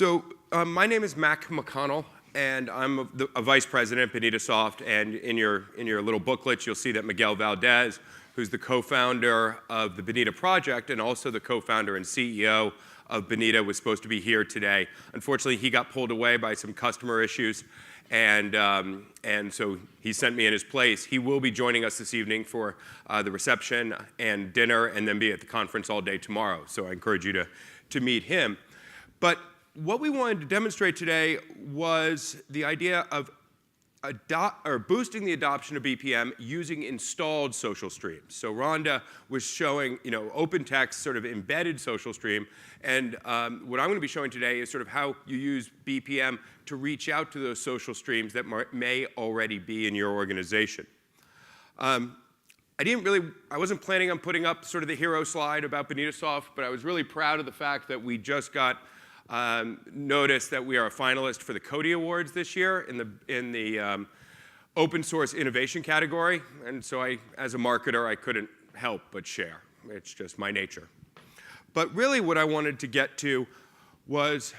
My name is Mac McConnell, and I'm a vice president at BonitaSoft. And in your little booklet, you'll see that Miguel Valdés, who's the co-founder of the Bonita project and also the co-founder and CEO of Bonita, was supposed to be here today. Unfortunately, he got pulled away by some customer issues, and so he sent me in his place. He will be joining us this evening for the reception and dinner, and then be at the conference all day tomorrow. So I encourage you to meet him. But what we wanted to demonstrate today was the idea of boosting the adoption of BPM using installed social streams. So Rhonda was showing, open text, sort of embedded social stream, and what I'm going to be showing today is sort of how you use BPM to reach out to those social streams that may already be in your organization. I wasn't planning on putting up sort of the hero slide about BonitaSoft, but I was really proud of the fact that we just got notice that we are a finalist for the Cody Awards this year in the open source innovation category. And so as a marketer, I couldn't help but share. It's just my nature. But really what I wanted to get to was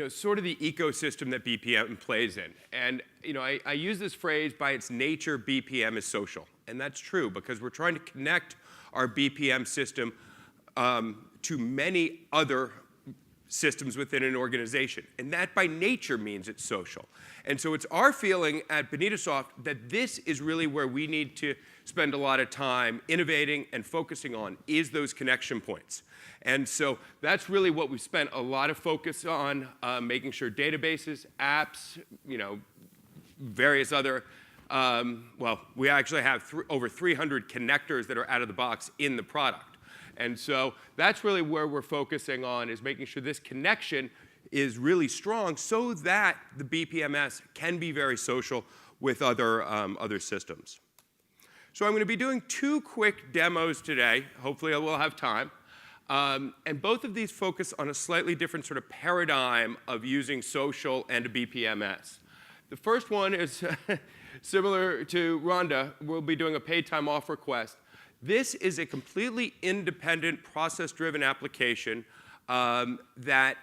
sort of the ecosystem that BPM plays in. And I use this phrase, by its nature, BPM is social. And that's true, because we're trying to connect our BPM system to many other systems within an organization. And that by nature means it's social. And so it's our feeling at BonitaSoft that this is really where we need to spend a lot of time innovating and focusing on, is those connection points. And so that's really what we've spent a lot of focus on, making sure databases, apps, various other, we actually have over 300 connectors that are out of the box in the product. And so that's really where we're focusing on, is making sure this connection is really strong so that the BPMS can be very social with other systems. So I'm going to be doing 2 quick demos today. Hopefully I will have time. And both of these focus on a slightly different sort of paradigm of using social and a BPMS. The first one is similar to Rhonda. We'll be doing a paid time off request. This is a completely independent, process-driven application that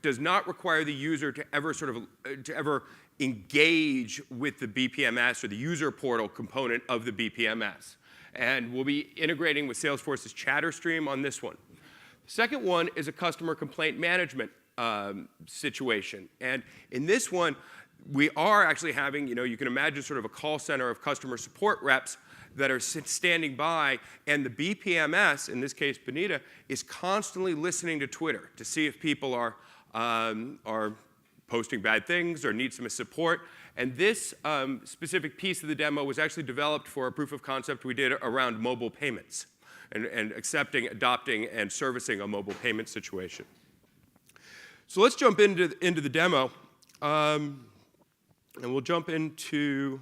does not require the user to ever engage with the BPMS or the user portal component of the BPMS. And we'll be integrating with Salesforce's chatter stream on this one. The second one is a customer complaint management situation. And in this one, we are actually having, you can imagine sort of a call center of customer support reps that are standing by, and the BPMS, in this case Bonita, is constantly listening to Twitter to see if people are posting bad things or need some support. And this specific piece of the demo was actually developed for a proof of concept we did around mobile payments and accepting, adopting, and servicing a mobile payment situation. So let's jump into the demo, and we'll jump into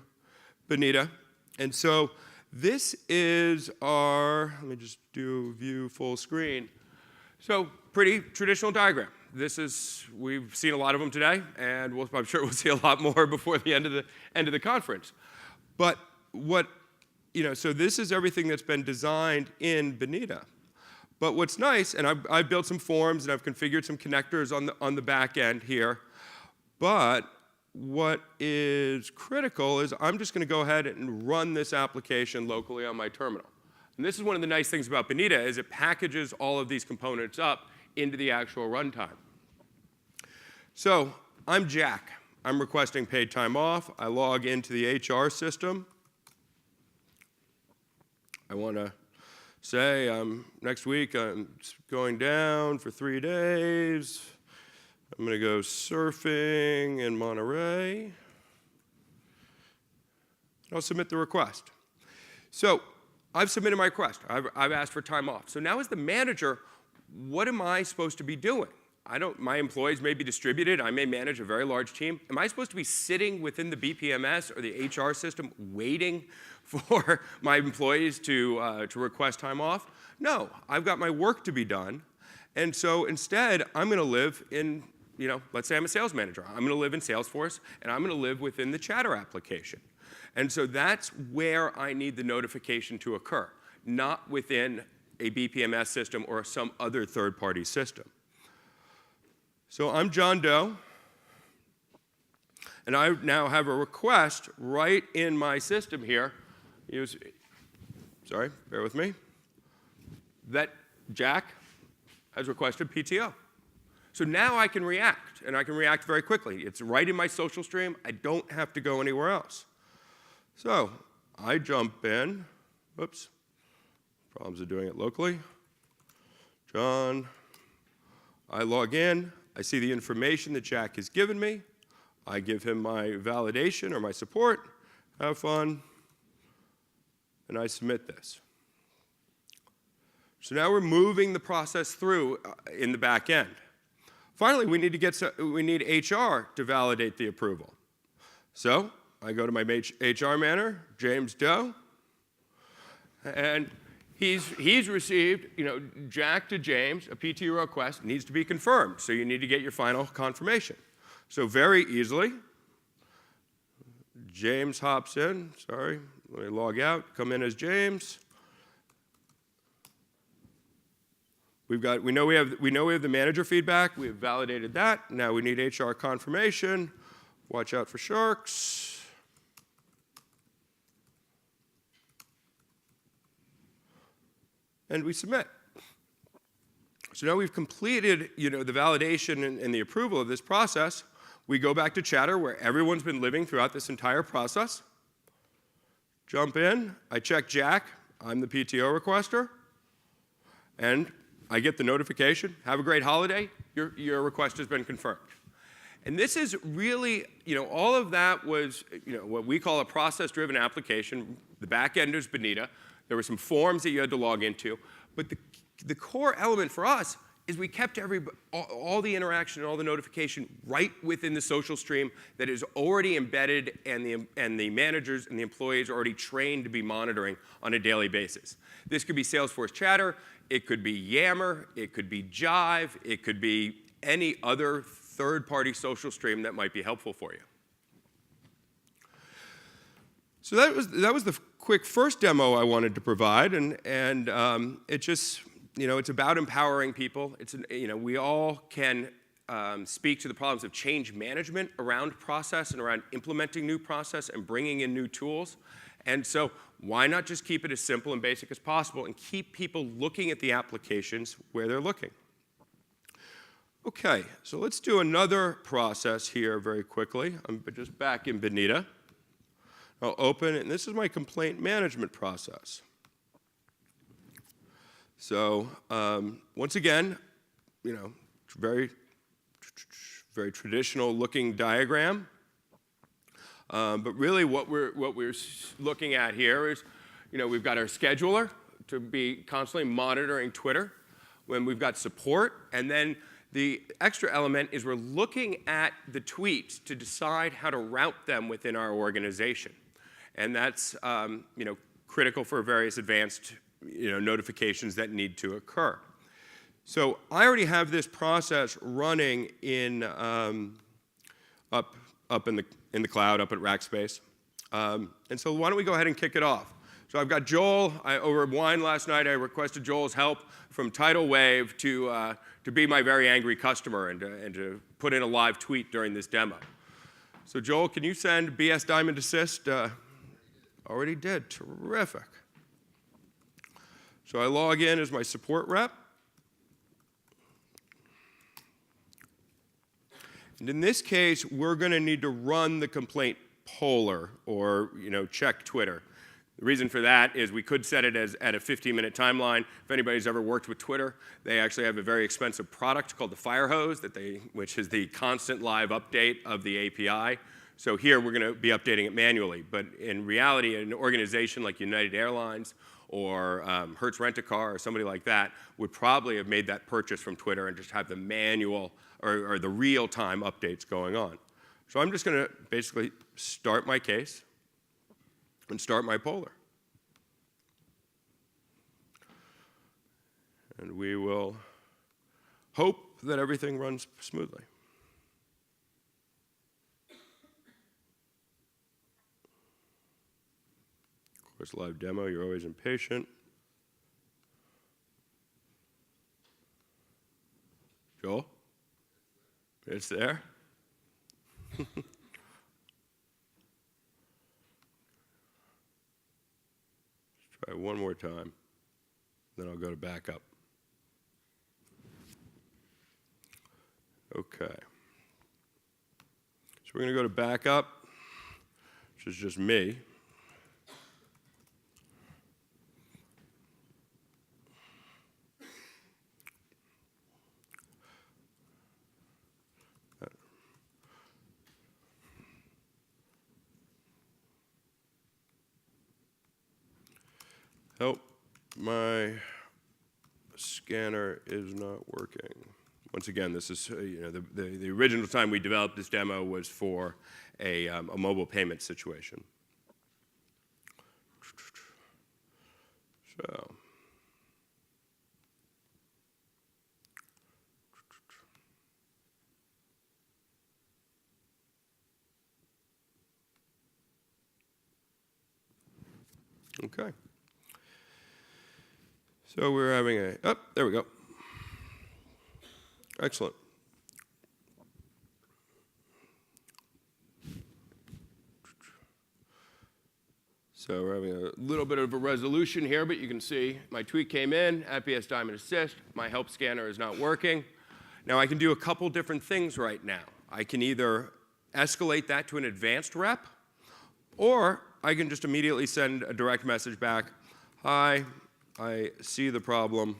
Bonita. And so this is our, let me just do view full screen. So pretty traditional diagram. We've seen a lot of them today, and I'm sure we'll see a lot more before the end of the conference. But so this is everything that's been designed in Bonita. But what's nice, and I've built some forms and I've configured some connectors on the back end here, but what is critical is I'm just going to go ahead and run this application locally on my terminal. And this is one of the nice things about Bonita, is it packages all of these components up into the actual runtime. So I'm Jack. I'm requesting paid time off. I log into the HR system. I want to say next week I'm going down for 3 days. I'm going to go surfing in Monterey. I'll submit the request. So I've submitted my request. I've asked for time off. So now as the manager, what am I supposed to be doing? My employees may be distributed. I may manage a very large team. Am I supposed to be sitting within the BPMS or the HR system waiting for my employees to request time off? No, I've got my work to be done. And so instead, I'm going to live in, let's say I'm a sales manager. I'm going to live in Salesforce, and I'm going to live within the chatter application. And so that's where I need the notification to occur, not within a BPMS system or some other third-party system. So I'm John Doe, and I now have a request right in my system here. Sorry, bear with me. That Jack has requested PTO. So now I can react, and I can react very quickly. It's right in my social stream. I don't have to go anywhere else. So I jump in. Whoops. Problems of doing it locally. John. I log in. I see the information that Jack has given me. I give him my validation or my support. Have fun. And I submit this. So now we're moving the process through in the back end. Finally, we need HR to validate the approval. So I go to my HR manager, James Doe, and he's received, Jack to James, a PTO request needs to be confirmed. So you need to get your final confirmation. So very easily, James hops in. Sorry, let me log out. Come in as James. We know we have the manager feedback. We have validated that. Now we need HR confirmation. Watch out for sharks. And we submit. So now we've completed, the validation and the approval of this process. We go back to Chatter, where everyone's been living throughout this entire process. Jump in. I check Jack. I'm the PTO requester. And I get the notification, have a great holiday, your request has been confirmed. And this is really, all of that was, what we call a process-driven application. The back end is Bonita. There were some forms that you had to log into. But the core element for us is we kept all the interaction and all the notification right within the social stream that is already embedded, and the managers and the employees are already trained to be monitoring on a daily basis. This could be Salesforce Chatter. It could be Yammer, it could be Jive, it could be any other third-party social stream that might be helpful for you. So that was the quick first demo I wanted to provide, and it just, it's about empowering people. It's, we all can speak to the problems of change management around process and around implementing new process and bringing in new tools. And so why not just keep it as simple and basic as possible and keep people looking at the applications where they're looking? Okay, so let's do another process here very quickly. I'm just back in Bonita. I'll open it, and this is my complaint management process. So once again, very traditional looking diagram. But really what we're looking at here is, we've got our scheduler to be constantly monitoring Twitter, when we've got support, and then the extra element is we're looking at the tweets to decide how to route them within our organization. And that's critical for various advanced notifications that need to occur. So I already have this process running in up in the cloud, up at Rackspace. And so why don't we go ahead and kick it off? So I've got Joel. Over wine last night, I requested Joel's help from Tidal Wave to be my very angry customer and to put in a live tweet during this demo. So Joel, can you send BS Diamond Assist? Already did. Terrific. So I log in as my support rep. And in this case, we're going to need to run the complaint poller or check Twitter. The reason for that is we could set it as at a 15-minute timeline. If anybody's ever worked with Twitter, they actually have a very expensive product called the Firehose, which is the constant live update of the API. So here we're going to be updating it manually. But in reality, an organization like United Airlines or Hertz Rent-A-Car or somebody like that would probably have made that purchase from Twitter and just have the manual or the real-time updates going on. So I'm just going to basically start my case and start my poller. And we will hope that everything runs smoothly. Of course, live demo, you're always impatient. Joel? It's there. Let's try one more time, then I'll go to backup. Okay. So we're going to go to backup, which is just me. Help, my scanner is not working. Once again, this is, the original time we developed this demo was for a mobile payment situation. So, okay. So we're having there we go. Excellent. So we're having a little bit of a resolution here, but you can see my tweet came in, FPS Diamond Assist, my help scanner is not working. Now I can do a couple different things right now. I can either escalate that to an advanced rep, or I can just immediately send a direct message back, hi, I see the problem,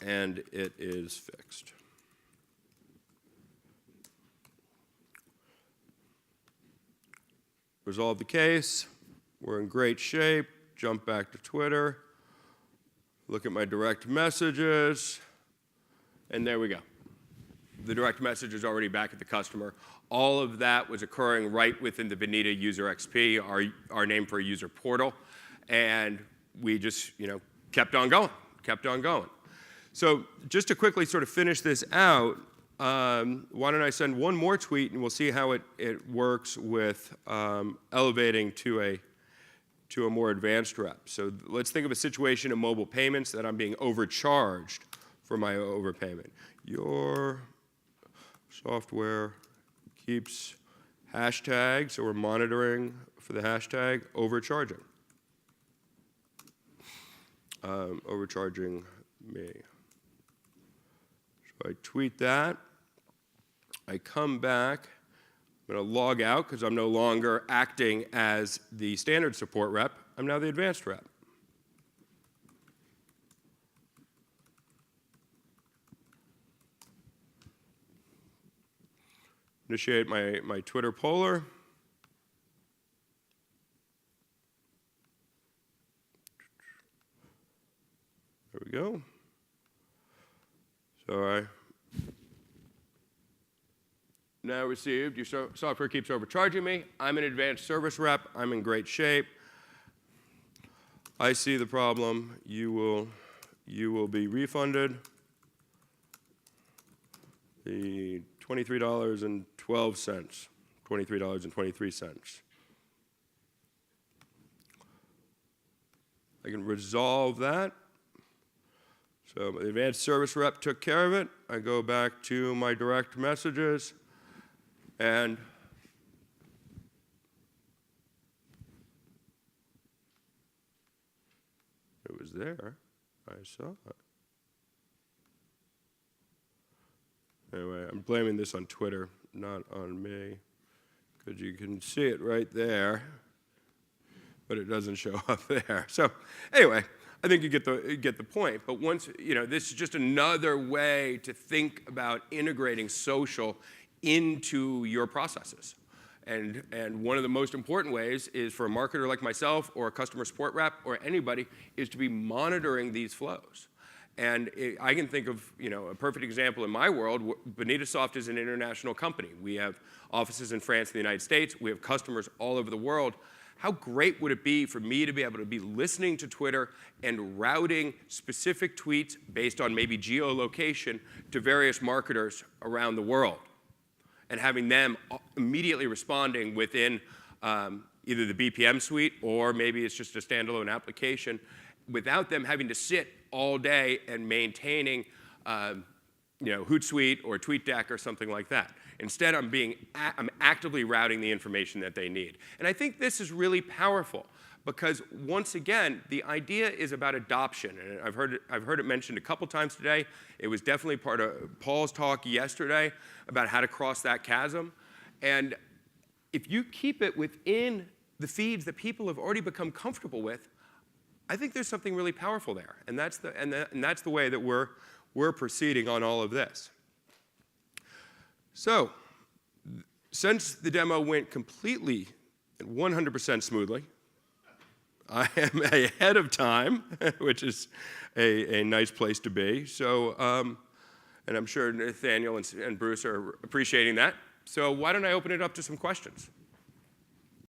and it is fixed. Resolve the case, we're in great shape, jump back to Twitter, look at my direct messages, and there we go. The direct message is already back at the customer. All of that was occurring right within the Bonita User XP, our name for a user portal, and we just kept on going. So just to quickly sort of finish this out, why don't I send one more tweet and we'll see how it works with elevating to a more advanced rep. So let's think of a situation in mobile payments that I'm being overcharged for my overpayment. Your software keeps hashtags, so we're monitoring for the hashtag overcharging. Overcharging me. So I tweet that. I come back. I'm going to log out because I'm no longer acting as the standard support rep. I'm now the advanced rep. Initiate my Twitter poller. There we go. So I now received, your software keeps overcharging me. I'm an advanced service rep. I'm in great shape. I see the problem. You will be refunded the $23.12, $23.23. I can resolve that. So the advanced service rep took care of it. I go back to my direct messages, and it was there. I saw it. Anyway, I'm blaming this on Twitter, not on me, because you can see it right there, but it doesn't show up there. So anyway, I think you get the point. But once, this is just another way to think about integrating social into your processes. And one of the most important ways is for a marketer like myself or a customer support rep or anybody is to be monitoring these flows. And I can think of a perfect example in my world. BonitaSoft is an international company. We have offices in France and the United States. We have customers all over the world. How great would it be for me to be able to be listening to Twitter and routing specific tweets based on maybe geolocation to various marketers around the world and having them immediately responding within either the BPM suite or maybe it's just a standalone application without them having to sit all day and maintaining Hootsuite or TweetDeck or something like that. Instead, I'm actively routing the information that they need. And I think this is really powerful because, once again, the idea is about adoption. And I've heard it mentioned a couple times today. It was definitely part of Paul's talk yesterday about how to cross that chasm. And if you keep it within the feeds that people have already become comfortable with, I think there's something really powerful there. And that's the way that we're proceeding on all of this. So, since the demo went completely and 100% smoothly, I am ahead of time, which is a nice place to be. So, and I'm sure Nathaniel and Bruce are appreciating that. So why don't I open it up to some questions?